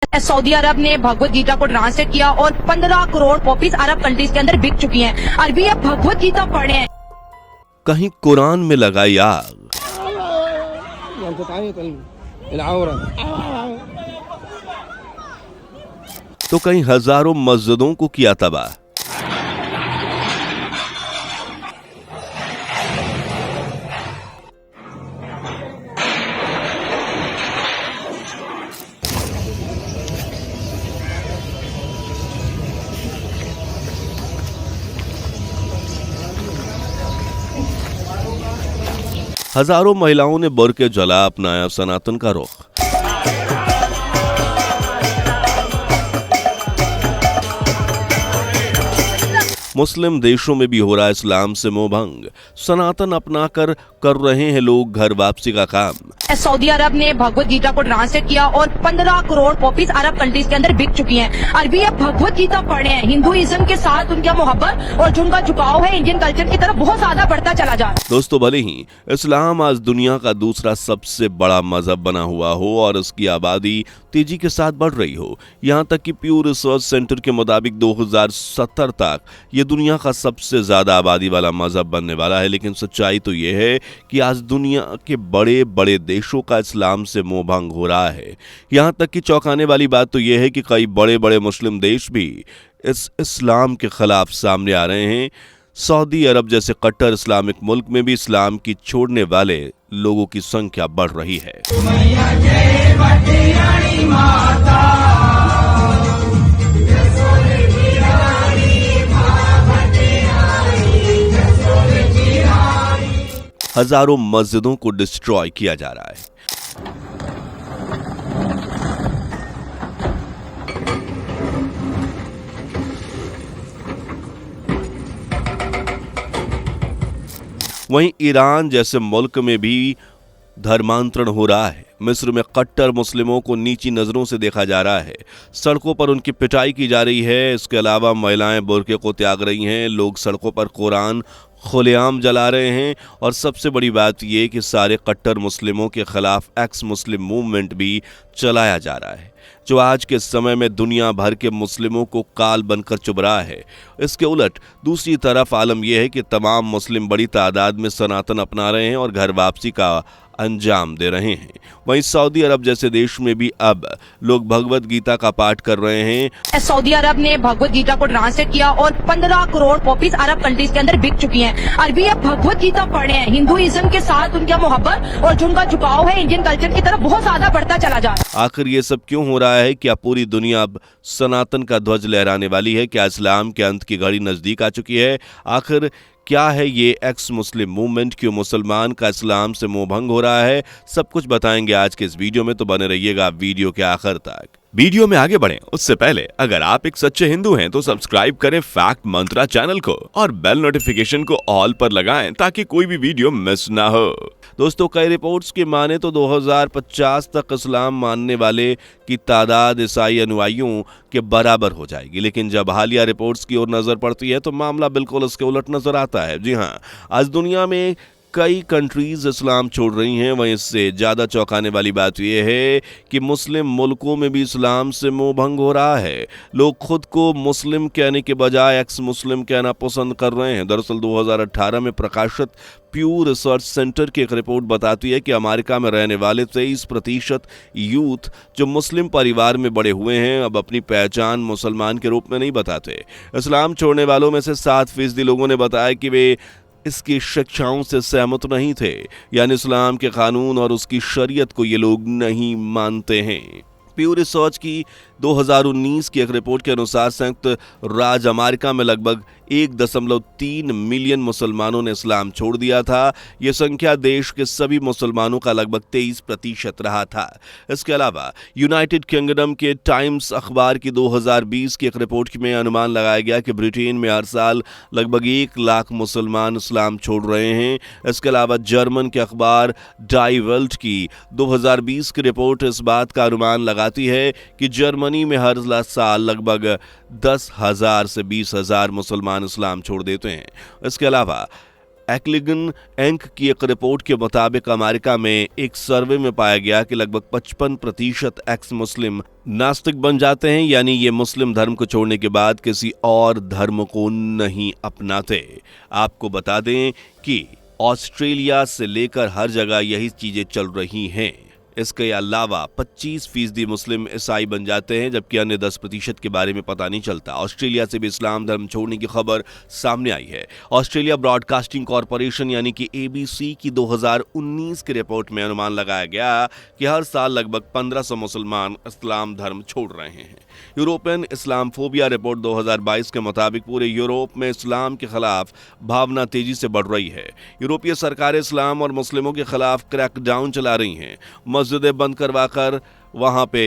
Saudi अरब ने भगवत गीता को translate किया और 15 करोड़ कॉपीज अरब कंट्रीज के अंदर बिक चुकी हैं। अरबी अब भगवत गीता पढ़ रहे हैं। कहीं कुरान में लगाई आग, तो कहीं हजारों मस्जिदों को किया तबाह। हजारों महिलाओं ने बुर्के जला अपनाया सनातन का रुख। मुस्लिम देशों में भी हो रहा इस्लाम से मोहभंग। सनातन अपनाकर कर रहे हैं लोग घर वापसी का काम। सऊदी अरब ने भगवत गीता को ट्रांसलेट किया और 15 करोड़ कॉपीज अरब कंट्रीज के अंदर बिक चुकी हैं। अरबी अब भगवत गीता पढ़ रहे हैं। हिंदुइज्म के साथ उनका मोहब्बत और जो उनका झुकाव है इंडियन कल्चर की तरफ बहुत ज्यादा बढ़ता चला जा रहा है। दोस्तों, भले ही इस्लाम आज दुनिया का दूसरा सबसे बड़ा मजहब बना हुआ हो और इसकी आबादी तेजी के साथ बढ़ रही हो, यहाँ तक कि प्यू रिसर्च सेंटर के मुताबिक 2070 तक ये दुनिया का सबसे ज्यादा आबादी वाला मजहब बनने वाला है, लेकिन सच्चाई तो ये है कि आज दुनिया के बड़े बड़े देशों का इस्लाम से मोहभंग हो रहा है। यहाँ तक कि चौंकाने वाली बात तो यह है कि कई बड़े बड़े मुस्लिम देश भी इस इस्लाम के खिलाफ सामने आ रहे हैं। सऊदी अरब जैसे कट्टर इस्लामिक मुल्क में भी इस्लाम की छोड़ने वाले लोगों की संख्या बढ़ रही है। हजारों मस्जिदों को डिस्ट्रॉय किया जा रहा है। वहीं ईरान जैसे मुल्क में भी धर्मांतरण हो रहा है। मिस्र में कट्टर मुस्लिमों को नीची नजरों से देखा जा रहा है। सड़कों पर उनकी पिटाई की जा रही है। इसके अलावा महिलाएं बुर्के को त्याग रही हैं। लोग सड़कों पर कुरान खुलेआम जला रहे हैं। और सबसे बड़ी बात यह कि सारे कट्टर मुस्लिमों के खिलाफ एक्स मुस्लिम मूवमेंट भी चलाया जा रहा है, जो आज के समय में दुनिया भर के मुस्लिमों को काल बनकर चुभ रहा है। इसके उलट दूसरी तरफ आलम यह है कि तमाम मुस्लिम बड़ी तादाद में सनातन अपना रहे हैं और घर वापसी का अंजाम दे रहे हैं। वहीं सऊदी अरब जैसे देश में भी अब लोग भगवत गीता का पाठ कर रहे हैं। सऊदी अरब ने भगवत गीता को ट्रांसलेट किया और 15 करोड़ कॉपीज अरब कंट्रीज के अंदर बिक चुकी हैं। अरबी अब भगवत गीता पढ़ रहे हैं। हिंदुइज्म के साथ उनका मोहब्बत और जो उनका झुकाव है इंडियन कल्चर की तरफ बहुत ज्यादा बढ़ता चला जा रहा है। आखिर ये सब क्यों हो रहा है? क्या पूरी दुनिया अब सनातन का ध्वज लहराने वाली है? क्या इस्लाम के अंत की घड़ी नजदीक आ चुकी है? आखिर क्या है ये एक्स मुस्लिम मूवमेंट? क्यों मुसलमान का इस्लाम से मोहभंग हो रहा है? सब कुछ बताएंगे आज के इस वीडियो में, तो बने रहिएगा वीडियो के आखिर तक। वीडियो में आगे बढ़ें उससे पहले अगर आप एक सच्चे हिंदू हैं तो सब्सक्राइब करें फैक्ट मंत्रा चैनल को और बेल नोटिफिकेशन को ऑल पर लगाएं ताकि कोई भी वीडियो मिस ना हो। दोस्तों, कई रिपोर्ट्स की माने तो 2050 तक इस्लाम मानने वाले की तादाद ईसाई अनुयायियों के बराबर हो जाएगी, लेकिन जब हालिया रिपोर्ट्स की ओर नजर पड़ती है तो मामला बिल्कुल इसके उलट नजर आता है। जी हाँ, आज दुनिया में कई कंट्रीज इस्लाम छोड़ रही हैं। वहीं इससे ज़्यादा चौंकाने वाली बात यह है कि मुस्लिम मुल्कों में भी इस्लाम से मोहभंग हो रहा है। लोग खुद को मुस्लिम कहने के बजाय एक्स मुस्लिम कहना पसंद कर रहे हैं। दरअसल 2018 में प्रकाशित प्यू रिसर्च सेंटर की एक रिपोर्ट बताती है कि अमेरिका में रहने वाले 23% यूथ जो मुस्लिम परिवार में बड़े हुए हैं अब अपनी पहचान मुसलमान के रूप में नहीं बताते। इस्लाम छोड़ने वालों में से 7% लोगों ने बताया कि वे इसकी शिक्षाओं से सहमत नहीं थे, यानी इस्लाम के कानून और उसकी शरीयत को ये लोग नहीं मानते हैं। प्यू रिसर्च की 2019 की एक रिपोर्ट के अनुसार संयुक्त राज्य अमेरिका में लगभग 1.3 मिलियन मुसलमानों ने इस्लाम छोड़ दिया था। यह संख्या देश के सभी मुसलमानों का लगभग 23% रहा था। इसके अलावा यूनाइटेड किंगडम के टाइम्स अखबार की 2020 की एक रिपोर्ट में अनुमान लगाया गया कि ब्रिटेन में हर साल लगभग 1 लाख मुसलमान इस्लाम छोड़ रहे हैं। इसके अलावा जर्मन के अखबार डाई वेल्ट की 2020 की रिपोर्ट इस बात का अनुमान लगाती है कि जर्मनी में हर साल लगभग 10,000 से 20,000 मुसलमान इस्लाम छोड़ देते हैं। इसके अलावा एक्लिगन एंक की एक रिपोर्ट के मुताबिक अमेरिका में एक सर्वे में पाया गया कि लगभग 55% एक्स मुस्लिम नास्तिक बन जाते हैं, यानी ये मुस्लिम धर्म को छोड़ने के बाद किसी और धर्म को नहीं अपनाते। आपको बता दें कि ऑस्ट्रेलिया से लेकर हर जगह यही चीजें चल रही हैं। इसके अलावा 25% मुस्लिम ईसाई बन जाते हैं, जबकि अन्य 10% के बारे में पता नहीं चलता। ऑस्ट्रेलिया से भी इस्लाम धर्म छोड़ने की खबर सामने आई है। ऑस्ट्रेलिया ब्रॉडकास्टिंग कॉरपोरेशन यानी कि ABC की 2019 की रिपोर्ट में अनुमान लगाया गया कि हर साल लगभग 1500 मुसलमान इस्लाम धर्म छोड़ रहे हैं। यूरोपियन इस्लामफोबिया रिपोर्ट 2022 के मुताबिक पूरे यूरोप में इस्लाम के खिलाफ भावना तेजी से बढ़ रही है। यूरोपीय सरकारें इस्लाम और मुस्लिमों के खिलाफ क्रैकडाउन चला रही हैं। मस्जिदें बंद करवाकर वहां पे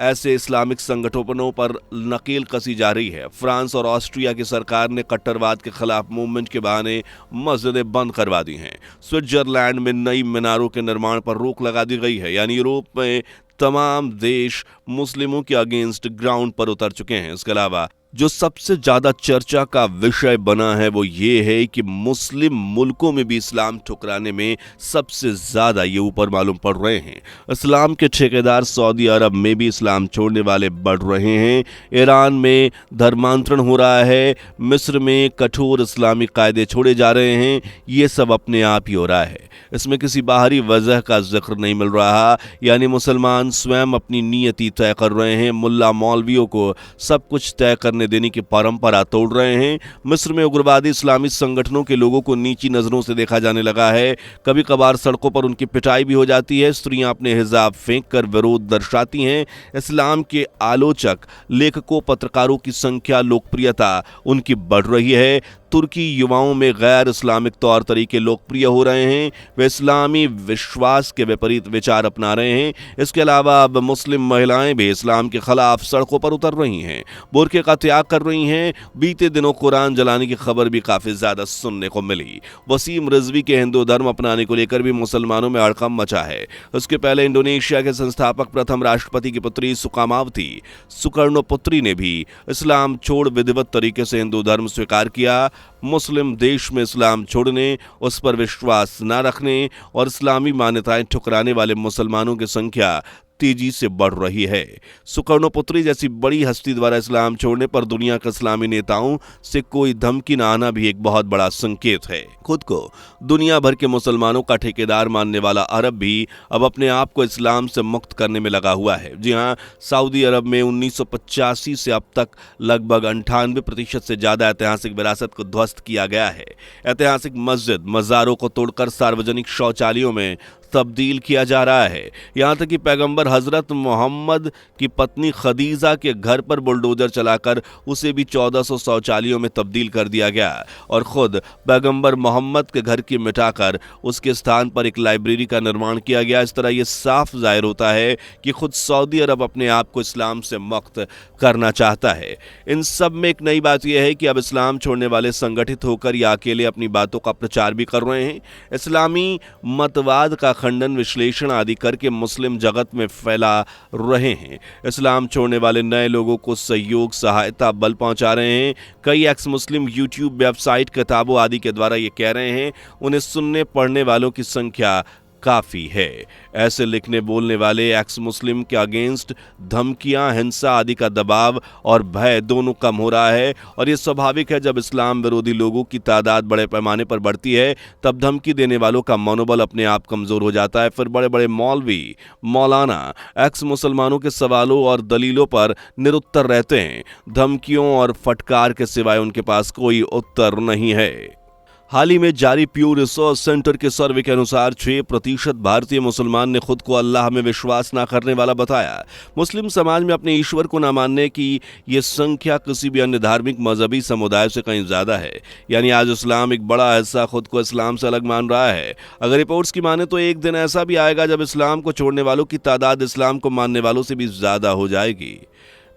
ऐसे इस्लामिक संगठनों पर नकेल कसी जा रही है। फ्रांस और ऑस्ट्रिया की सरकार ने कट्टरवाद के खिलाफ मूवमेंट के बहाने मस्जिदें बंद करवा दी हैं। स्विट्जरलैंड में नई मीनारों के निर्माण पर रोक लगा दी गई है। यानी यूरोप में तमाम देश मुस्लिमों के अगेंस्ट ग्राउंड पर उतर चुके हैं। इसके अलावा जो सबसे ज्यादा चर्चा का विषय बना है वो ये है कि मुस्लिम मुल्कों में भी इस्लाम ठुकराने में सबसे ज्यादा ये ऊपर मालूम पड़ रहे हैं। इस्लाम के ठेकेदार सऊदी अरब में भी इस्लाम छोड़ने वाले बढ़ रहे हैं। ईरान में धर्मांतरण हो रहा है। मिस्र में कठोर इस्लामी कायदे छोड़े जा रहे हैं। ये सब अपने आप ही हो रहा है। इसमें किसी बाहरी वजह का जिक्र नहीं मिल रहा, यानी मुसलमान स्वयं अपनी नियति तय कर रहे हैं। मुल्ला मौलवियों को सब कुछ तय करने देने की परंपरा तोड़ रहे हैं। मिस्र में उग्रवादी इस्लामी संगठनों के लोगों को नीची नजरों से देखा जाने लगा है। कभी कभार सड़कों पर उनकी पिटाई भी हो जाती है। स्त्रियां अपने हिजाब फेंक कर विरोध दर्शाती हैं। इस्लाम के आलोचक, लेखकों, पत्रकारों की संख्या, लोकप्रियता उनकी बढ़ रही है। तुर्की युवाओं में गैर इस्लामिक तौर तरीके लोकप्रिय हो रहे हैं। वे इस्लामी विश्वास के विपरीत विचार अपना रहे हैं। इसके अलावा अब मुस्लिम महिलाएं भी इस्लाम के खिलाफ सड़कों पर उतर रही हैं, बुर्के का त्याग कर रही हैं। बीते दिनों कुरान जलाने की खबर भी काफी ज्यादा सुनने को मिली। वसीम रिजवी के हिंदू धर्म अपनाने को लेकर भी मुसलमानों में हड़कंप मचा है। उसके पहले इंडोनेशिया के संस्थापक प्रथम राष्ट्रपति की पुत्री सुकामावती सुकर्णोपुत्री ने भी इस्लाम छोड़ विधिवत तरीके से हिंदू धर्म स्वीकार किया। मुस्लिम देश में इस्लाम छोड़ने, उस पर विश्वास न रखने और इस्लामी मान्यताएं ठुकराने वाले मुसलमानों की संख्या तेजी से बढ़ रही है। सुकर्णोपुत्री जैसी बड़ी हस्ती द्वारा इस्लाम छोड़ने पर दुनिया के इस्लामी नेताओं से कोई धमकी न आना भी एक बहुत बड़ा संकेत है। खुद को दुनिया भर के मुसलमानों का ठेकेदार मानने वाला अरब भी अब अपने आप को इस्लाम से मुक्त करने में लगा हुआ है। जी हां, सऊदी अरब में 1985 से अब तक लगभग 98% से ज्यादा ऐतिहासिक विरासत को ध्वस्त किया गया है। ऐतिहासिक मस्जिद, मज़ारों को तोड़कर सार्वजनिक शौचालयों में तब्दील किया जा रहा है। यहाँ तक कि पैगंबर हजरत मोहम्मद की पत्नी खदीजा के घर पर बुलडोजर चलाकर उसे भी 1400 शौचालयों में तब्दील कर दिया गया और खुद पैगंबर मोहम्मद के घर की मिटाकर उसके स्थान पर एक लाइब्रेरी का निर्माण किया गया। इस तरह यह साफ जाहिर होता है कि खुद सऊदी अरब अपने आप को इस्लाम से मुक्त करना चाहता है। इन सब में एक नई बात यह है कि अब इस्लाम छोड़ने वाले संगठित होकर या अकेले अपनी बातों का प्रचार भी कर रहे हैं। इस्लामी मतवाद का खंडन, विश्लेषण आदि करके मुस्लिम जगत में फैला रहे हैं। इस्लाम छोड़ने वाले नए लोगों को सहयोग, सहायता, बल पहुंचा रहे हैं। कई एक्स मुस्लिम यूट्यूब, वेबसाइट, किताबों आदि के द्वारा ये कह रहे हैं। उन्हें सुनने पढ़ने वालों की संख्या काफी है। ऐसे लिखने बोलने वाले एक्स मुस्लिम के अगेंस्ट धमकियां, हिंसा आदि का दबाव और भय दोनों कम हो रहा है और ये स्वाभाविक है। जब इस्लाम विरोधी लोगों की तादाद बड़े पैमाने पर बढ़ती है तब धमकी देने वालों का मनोबल अपने आप कमजोर हो जाता है। फिर बड़े बड़े मौलवी, मौलाना एक्स मुसलमानों के सवालों और दलीलों पर निरुत्तर रहते हैं। धमकियों और फटकार के सिवाय उनके पास कोई उत्तर नहीं है। हाल ही में जारी प्यू रिसर्च सेंटर के सर्वे के अनुसार 6% भारतीय मुसलमान ने खुद को अल्लाह में विश्वास न करने वाला बताया। मुस्लिम समाज में अपने ईश्वर को न मानने की ये संख्या किसी भी अन्य धार्मिक मजहबी समुदाय से कहीं ज्यादा है। यानी आज इस्लाम एक बड़ा हिस्सा खुद को इस्लाम से अलग मान रहा है। अगर रिपोर्ट्स की माने तो एक दिन ऐसा भी आएगा जब इस्लाम को छोड़ने वालों की तादाद इस्लाम को मानने वालों से भी ज्यादा हो जाएगी।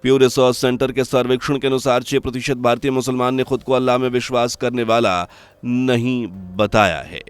प्यू रिसर्च सेंटर के सर्वेक्षण के अनुसार 6% भारतीय मुसलमान ने खुद को अल्लाह में विश्वास करने वाला नहीं बताया है।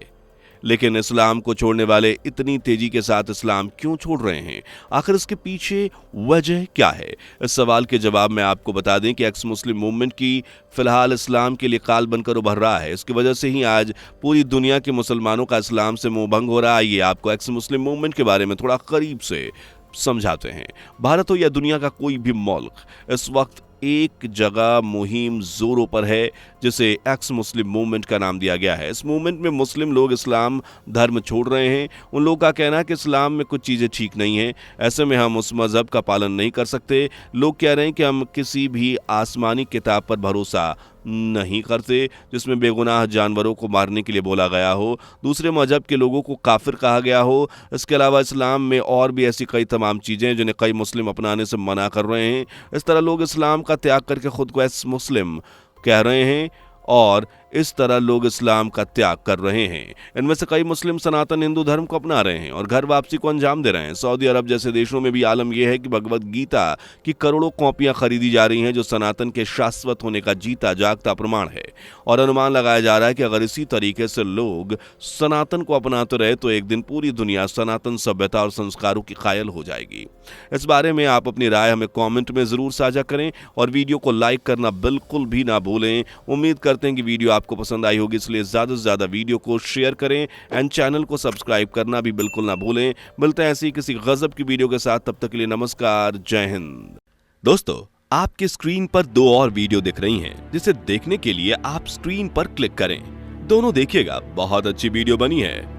लेकिन इस्लाम को छोड़ने वाले इतनी तेजी के साथ इस्लाम क्यों छोड़ रहे हैं? आखिर इसके पीछे वजह क्या है? इस सवाल के जवाब में आपको बता दें कि एक्स मुस्लिम मूवमेंट की फिलहाल इस्लाम के लिए काल बनकर उभर रहा है। इसकी वजह से ही आज पूरी दुनिया के मुसलमानों का इस्लाम से मोह भंग हो रहा है। ये आपको एक्स मुस्लिम मूवमेंट के बारे में थोड़ा करीब से समझाते हैं। भारत हो या दुनिया का कोई भी मुल्क, इस वक्त एक जगह मुहिम जोरों पर है जिसे एक्स मुस्लिम मूवमेंट का नाम दिया गया है। इस मूवमेंट में मुस्लिम लोग इस्लाम धर्म छोड़ रहे हैं। उन लोगों का कहना है कि इस्लाम में कुछ चीज़ें ठीक नहीं हैं, ऐसे में हम उस मज़हब का पालन नहीं कर सकते। लोग कह रहे हैं कि हम किसी भी आसमानी किताब पर भरोसा नहीं करते जिसमें बेगुनाह जानवरों को मारने के लिए बोला गया हो, दूसरे मजहब के लोगों को काफिर कहा गया हो। इसके अलावा इस्लाम में और भी ऐसी कई तमाम चीज़ें जिन्हें कई मुस्लिम अपनाने से मना कर रहे हैं। इस तरह लोग इस्लाम का त्याग करके खुद को एक्स मुस्लिम कह रहे हैं और इस तरह लोग इस्लाम का त्याग कर रहे हैं। इनमें से कई मुस्लिम सनातन हिंदू धर्म को अपना रहे हैं और घर वापसी को अंजाम दे रहे हैं। सऊदी अरब जैसे देशों में भी आलम यह है कि भगवत गीता की करोड़ों कॉपियां खरीदी जा रही हैं, जो सनातन के शाश्वत होने का जीता जागता प्रमाण है। और अनुमान लगाया जा रहा है कि अगर इसी तरीके से लोग सनातन को अपनाते रहे तो एक दिन पूरी दुनिया सनातन सभ्यता और संस्कारों की कायल हो जाएगी। इस बारे में आप अपनी राय हमें कॉमेंट में जरूर साझा करें और वीडियो को लाइक करना बिल्कुल भी ना भूलें। उम्मीद करते हैं कि वीडियो आपको पसंद आई होगी, इसलिए ज्यादा से ज्यादा वीडियो को शेयर करें एंड चैनल को सब्सक्राइब करना भी बिल्कुल ना भूलें। मिलते हैं ऐसी किसी गजब की वीडियो के साथ, तब तक के लिए नमस्कार, जय हिंद। दोस्तों, आपकी स्क्रीन पर 2 और वीडियो दिख रही हैं, जिसे देखने के लिए आप स्क्रीन पर क्लिक करें। दोनों देखिएगा, बहुत अच्छी वीडियो बनी है।